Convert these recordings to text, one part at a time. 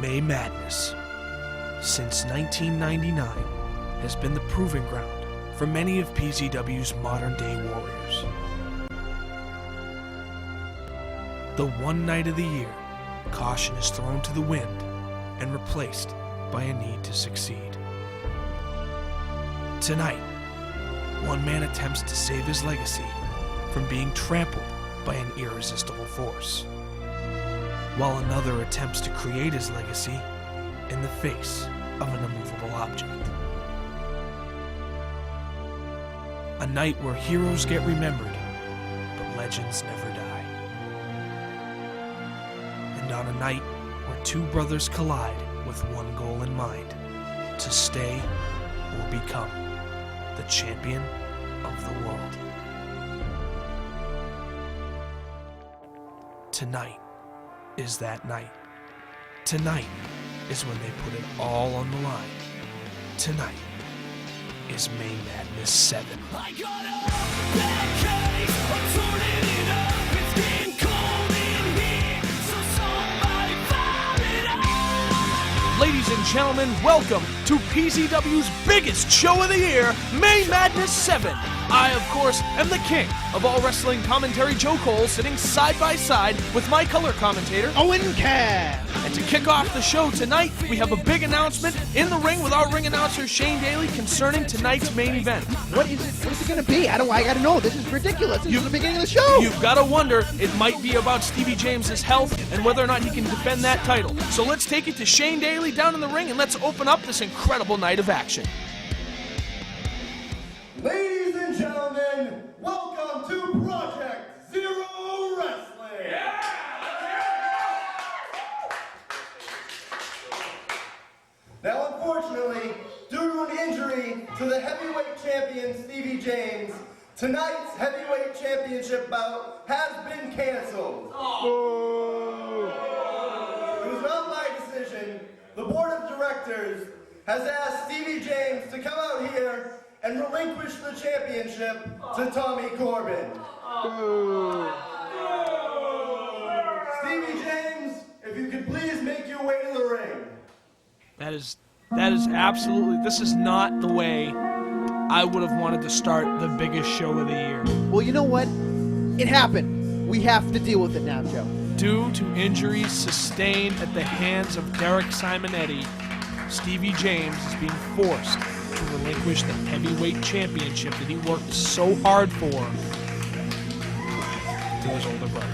May Madness, since 1999, has been the proving ground for many of PZW's modern-day warriors. The one night of the year, caution is thrown to the wind and replaced by a need to succeed. Tonight, one man attempts to save his legacy from being trampled by an irresistible force, while another attempts to create his legacy in the face of an immovable object. A night where heroes get remembered, but legends never die. And on a night where two brothers collide with one goal in mind, to stay or become the champion of the world. Tonight is that night. Tonight is when they put it all on the line. Tonight is May Madness 7. I got a bad case, I'm turning it up, it's getting cold in here, so somebody fire it up! Ladies and gentlemen, welcome to PZW's biggest show of the year, May Madness 7. I, of course, am the king of all wrestling commentary, Joe Cole, sitting side by side with my color commentator, Owen Cass. And to kick off the show tonight, we have a big announcement in the ring with our ring announcer, Shane Daly, concerning tonight's main event. What is it? What is it going to be? I got to know. This is ridiculous. This is the beginning of the show. You've got to wonder, it might be about Stevie James' health and whether or not he can defend that title. So let's take it to Shane Daly down in the ring and let's open up this incredible night of action. Ladies and gentlemen, welcome to Project Zero Wrestling! Yeah! Now, unfortunately, due to an injury to the heavyweight champion Stevie James, tonight's heavyweight championship bout has been canceled. Oh. It was not my decision. The board of directors has asked Stevie James to come out here and relinquish the championship to Tommy Corbin. Stevie James, if you could please make your way to the ring. That is absolutely, this is not the way I would have wanted to start the biggest show of the year. Well, you know what? It happened. We have to deal with it now, Joe. Due to injuries sustained at the hands of Derek Simonetti, Stevie James is being forced to relinquish the heavyweight championship that he worked so hard for to his older brother.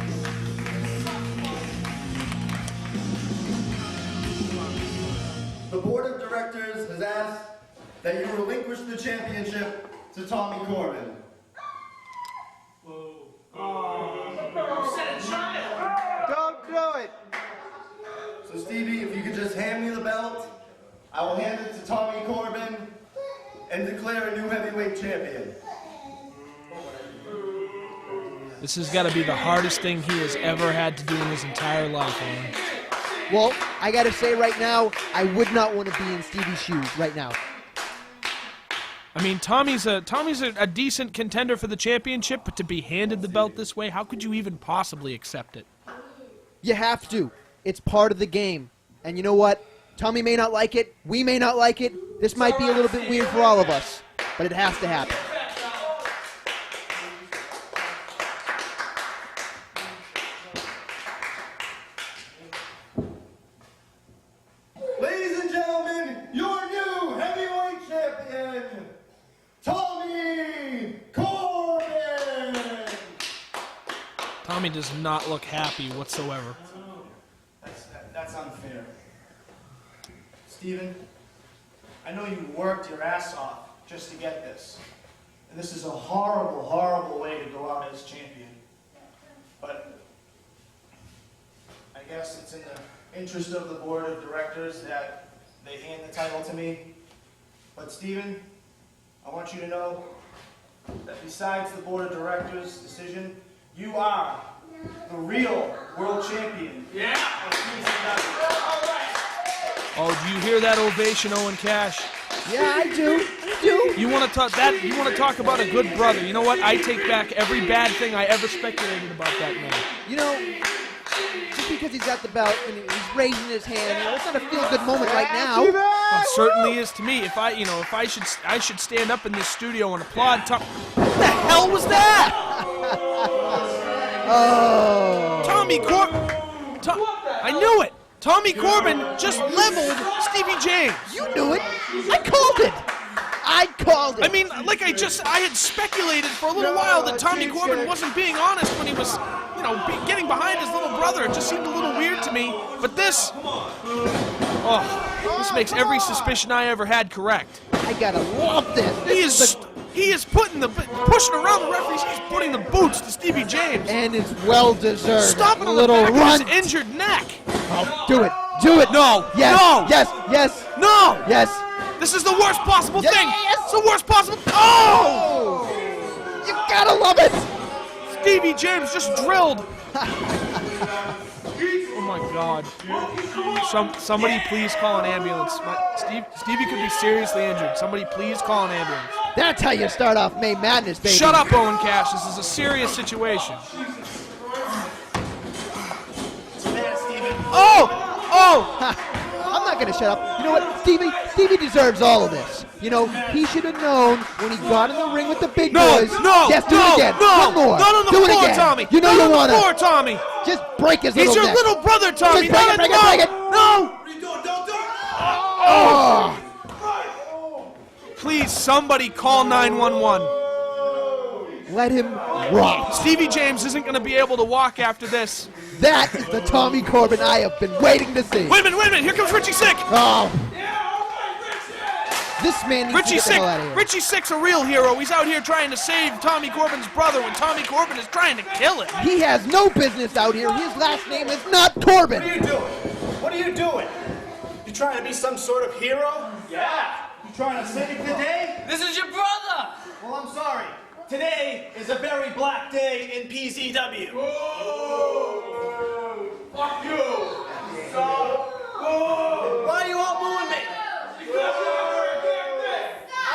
The board of directors has asked that you relinquish the championship to Tommy Corbin. Don't do it. So Stevie, if you could just hand me the belt, I will hand it to Tommy Corbin and declare a new heavyweight champion. This has got to be the hardest thing he has ever had to do in his entire life, Owen. Well, I got to say right now, I would not want to be in Stevie's shoes right now. I mean, Tommy's a decent contender for the championship, but to be handed the belt this way, how could you even possibly accept it? You have to. It's part of the game. And you know what? Tommy may not like it. We may not like it. This might be a little bit weird for all of us, but it has to happen. Ladies and gentlemen, your new heavyweight champion, Tommy Corbin! Tommy does not look happy whatsoever. That's unfair. Steven, I know you worked your ass off just to get this. And this is a horrible, horrible way to go out as champion. But I guess it's in the interest of the board of directors that they hand the title to me. But Steven, I want you to know that besides the board of directors' decision, you are the real world champion. Yeah! Of PZW. Oh, do you hear that ovation, Owen Cash? Yeah, I do. You want to talk that? You want to talk about a good brother? You know what? I take back every bad thing I ever speculated about that man. You know, just because he's got the belt and he's raising his hand, it's not a feel-good moment right now. It certainly is to me. If I should stand up in this studio and applaud Tom. What the hell was that? Oh. Tommy Corbin. I knew it. Tommy Corbin just leveled Stevie James. You knew it. I called it. I called it. I mean, like I had speculated for a little while that Tommy Corbin wasn't being honest when he was, getting behind his little brother. It just seemed a little weird to me. But this makes every suspicion I ever had correct. I gotta love this. He is pushing around the referees. He's putting the boots to Stevie James. And it's well deserved. Stop it on the little back runt. of his injured neck. Oh, do it. Do it. No. Yes. No. Yes. Yes. No. Yes. This is the worst possible Yes. thing. It's the worst possible. Oh! You gotta love it. Stevie James just drilled. Oh my God! Somebody please call an ambulance. Stevie could be seriously injured. Somebody please call an ambulance. That's how you start off May Madness, baby. Shut up, Owen Cash. This is a serious situation. Oh! I'm not gonna shut up. You know what? Stevie deserves all of this. He should have known when he got in the ring with the big boys. Yes, do it again. One more. Not on the do floor, it again. Tommy. You know not you on want the floor, to. Tommy. Just break his He's little your neck. little brother, Tommy. Just break it. No. Oh. Please, somebody call 911. Let him rock. Stevie James isn't going to be able to walk after this. That is the Tommy Corbin I have been waiting to see. Wait a minute. Here comes Richie Sick. Oh. This man needs Richie to get the hell out of here. Richie Sick's a real hero. He's out here trying to save Tommy Corbin's brother when Tommy Corbin is trying to kill him. He has no business out here. His last name is not Corbin. What are you doing? What are you doing? You trying to be some sort of hero? Yeah. You trying to save the day? This is your brother! Well, I'm sorry. Today is a very black day in PZW. Whoa! Fuck you! Why are you all booing me?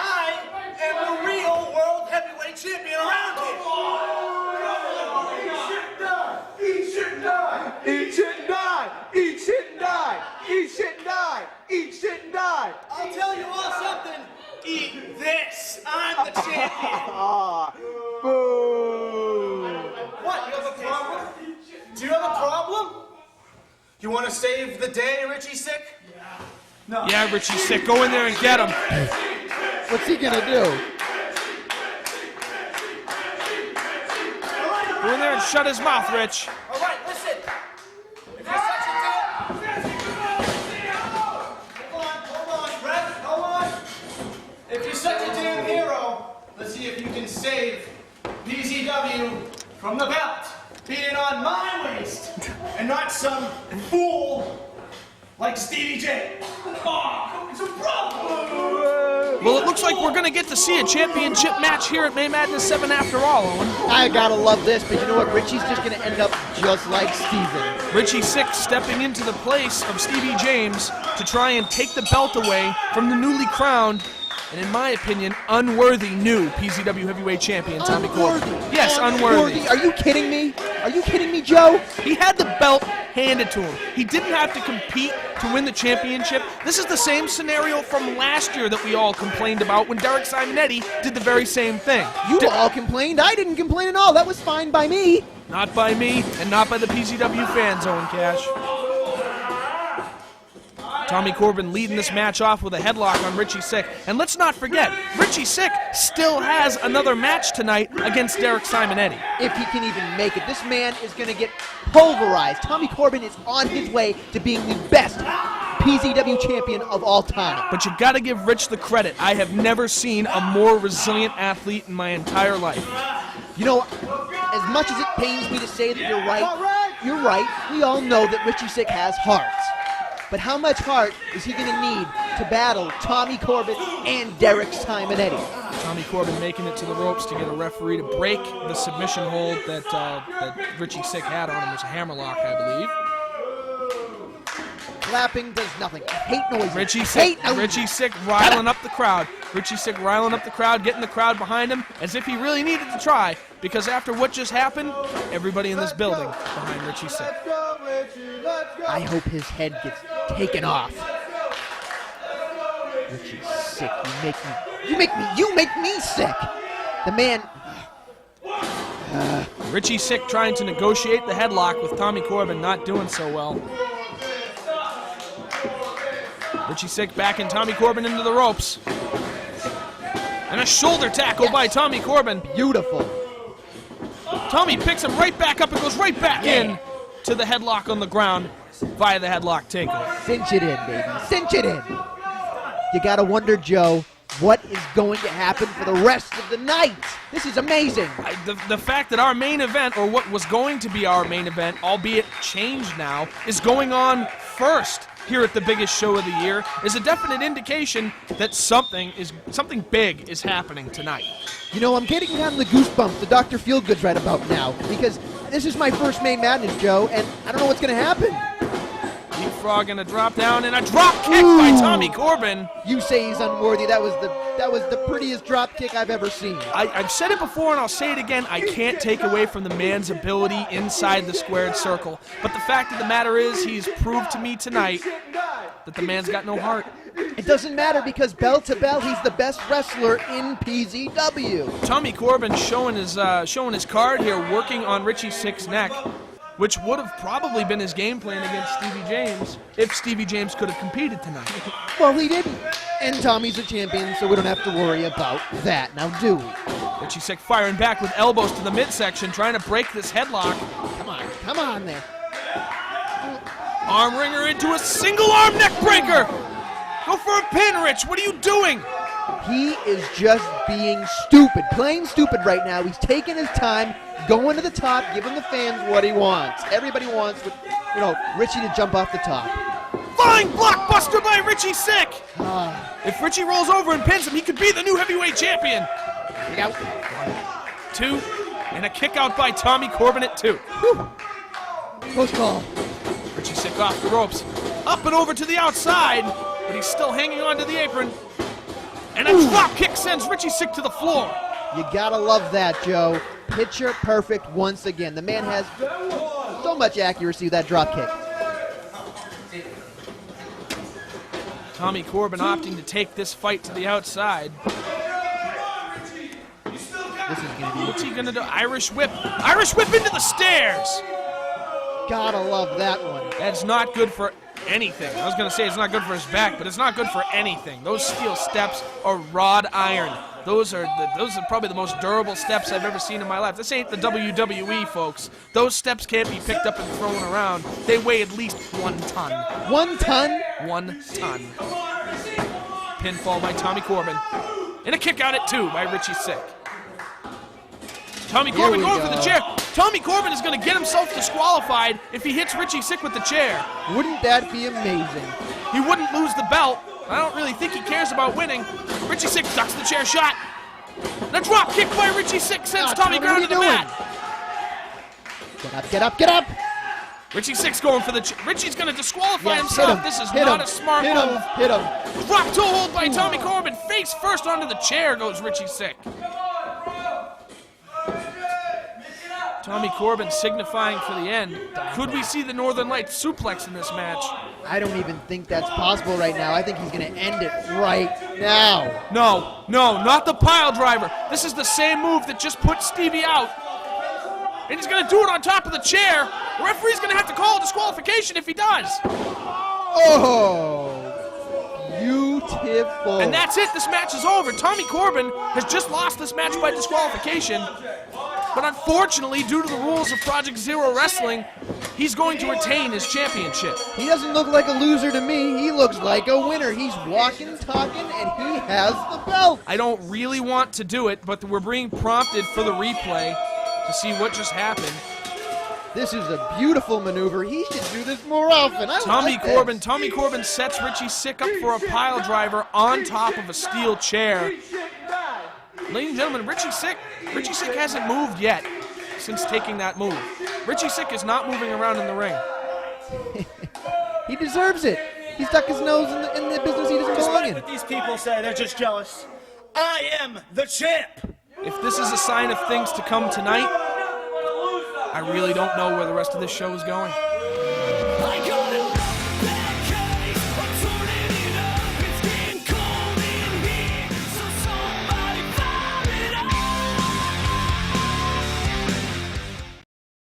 I am the real world heavyweight champion around here. Eat shit and die! Eat shit and die! Eat shit and die! Eat shit and die! Eat shit and die! I'll tell you all something. Eat this. I'm the champion. Boo! What? You have a problem? Do you have a problem? You want to save the day, Richie Sick? No. Yeah, Richie Sick. Go in there and get him. What's he gonna do? Go in there and shut his mouth, Rich. All right, listen. If you're such a Hold on, Brett. Hold on. If you're such a damn hero, let's see if you can save PZW from the belt being on my waist and not some fool like Stevie James. Oh, it's a problem. Well, it looks like we're going to get to see a championship match here at May Madness 7 after all, Owen. I gotta love this, but you know what? Richie's just gonna end up just like Steven. Richie Sick stepping into the place of Stevie James to try and take the belt away from the newly crowned, and in my opinion, unworthy new PZW Heavyweight Champion, Tommy Corbin. Yes, unworthy. Are you kidding me? Are you kidding me, Joe? He had the belt handed to him. He didn't have to compete to win the championship. This is the same scenario from last year that we all complained about when Derek Simonetti did the very same thing. You all complained. I didn't complain at all. That was fine by me. Not by me, and not by the PZW fans, Owen Cash. Tommy Corbin leading this match off with a headlock on Richie Sick. And let's not forget, Richie Sick still has another match tonight against Derek Simonetti. If he can even make it, this man is going to get pulverized. Tommy Corbin is on his way to being the best PZW champion of all time. But you gotta give Rich the credit. I have never seen a more resilient athlete in my entire life. You know, as much as it pains me to say that you're right. We all know that Richie Sick has heart. But how much heart is he going to need to battle Tommy Corbin and Derek Simonetti? Tommy Corbin making it to the ropes to get a referee to break the submission hold that Richie Sick had on him. It was a hammerlock, I believe. Clapping does nothing. I hate noises. Richie Hate Sick, noises. Richie Sick riling up the crowd. Richie Sick riling up the crowd, getting the crowd behind him as if he really needed to try, because after what just happened, everybody in this building behind Richie Sick. I hope his head gets taken off. Richie Sick, you make me sick. The man. Richie Sick trying to negotiate the headlock with Tommy Corbin, not doing so well. Richie Sick backing Tommy Corbin into the ropes. And a shoulder tackle by Tommy Corbin. Beautiful. Tommy picks him right back up and goes right back in to the headlock on the ground via the headlock takeover. Cinch it in, baby. Cinch it in. You gotta wonder, Joe, what is going to happen for the rest of the night? This is amazing. The fact that our main event, or what was going to be our main event, albeit changed now, is going on first here at the biggest show of the year is a definite indication that something big is happening tonight. You know, I'm getting kind of the goosebumps, the Dr. Feelgood's right about now, because this is my first May Madness, Joe, and I don't know what's going to happen. Leapfrog and a drop down and a drop kick by Tommy Corbin. You say he's unworthy. That was the prettiest drop kick I've ever seen. I've said it before and I'll say it again. I can't take away from the man's ability inside the squared circle. But the fact of the matter is, he's proved to me tonight that the man's got no heart. It doesn't matter because bell to bell, he's the best wrestler in PZW. Tommy Corbin showing his card here, working on Richie Sick's neck, which would have probably been his game plan against Stevie James if Stevie James could have competed tonight. Well, he didn't. And Tommy's a champion, so we don't have to worry about that, now do we? Richie Sick firing back with elbows to the midsection, trying to break this headlock. Come on there. Arm wringer into a single arm neck breaker. Go for a pin, Rich. What are you doing? He is just being stupid, plain stupid right now. He's taking his time, going to the top, giving the fans what he wants. Everybody wants, Richie to jump off the top. Flying blockbuster by Richie Sick. If Richie rolls over and pins him, he could be the new heavyweight champion. Kick out. 2, and a kick out by Tommy Corbin at 2. Close call. Richie Sick off the ropes, up and over to the outside, but he's still hanging onto the apron. And a drop kick sends Richie Sick to the floor. You gotta love that, Joe. Picture perfect once again. The man has so much accuracy with that drop kick. Tommy Corbin opting to take this fight to the outside. This is gonna be. What's he gonna do? Irish whip. Irish whip into the stairs. Gotta love that one. That's not good for anything. I was gonna say it's not good for his back, but it's not good for anything. Those steel steps are wrought iron. Those are probably the most durable steps I've ever seen in my life. This ain't the WWE, folks. Those steps can't be picked up and thrown around. They weigh at least 1 ton. 1 ton? 1 ton. Pinfall by Tommy Corbin. And a kick out at 2 by Richie Sick. Tommy Corbin going for the chair. Tommy Corbin is going to get himself disqualified if he hits Richie Sick with the chair. Wouldn't that be amazing? He wouldn't lose the belt. I don't really think he cares about winning. Richie Sick ducks the chair shot. The drop kick by Richie Sick sends Tommy down to the mat. Get up. Richie Sick's going for the Richie's going to disqualify himself. This is not a smart move. Hit him. Drop toe hold by Tommy Corbin. Face first onto the chair goes Richie Sick. Tommy Corbin signifying for the end. Could we see the Northern Lights suplex in this match? I don't even think that's possible right now. I think he's going to end it right now. No, not the pile driver. This is the same move that just put Stevie out. And he's going to do it on top of the chair. The referee's going to have to call a disqualification if he does. Oh, beautiful. And that's it. This match is over. Tommy Corbin has just lost this match by disqualification. But unfortunately, due to the rules of Project Zero Wrestling, he's going to retain his championship. He doesn't look like a loser to me. He looks like a winner. He's walking, talking, and he has the belt. I don't really want to do it, but we're being prompted for the replay to see what just happened. This is a beautiful maneuver. He should do this more often. Tommy Corbin sets Richie Sick up for a pile driver on top of a steel chair. Ladies and gentlemen, Richie Sick hasn't moved yet since taking that move. Richie Sick is not moving around in the ring. He deserves it. He stuck his nose in the business he doesn't belong in. What these people say, they're just jealous. I am the champ. If this is a sign of things to come tonight, I really don't know where the rest of this show is going.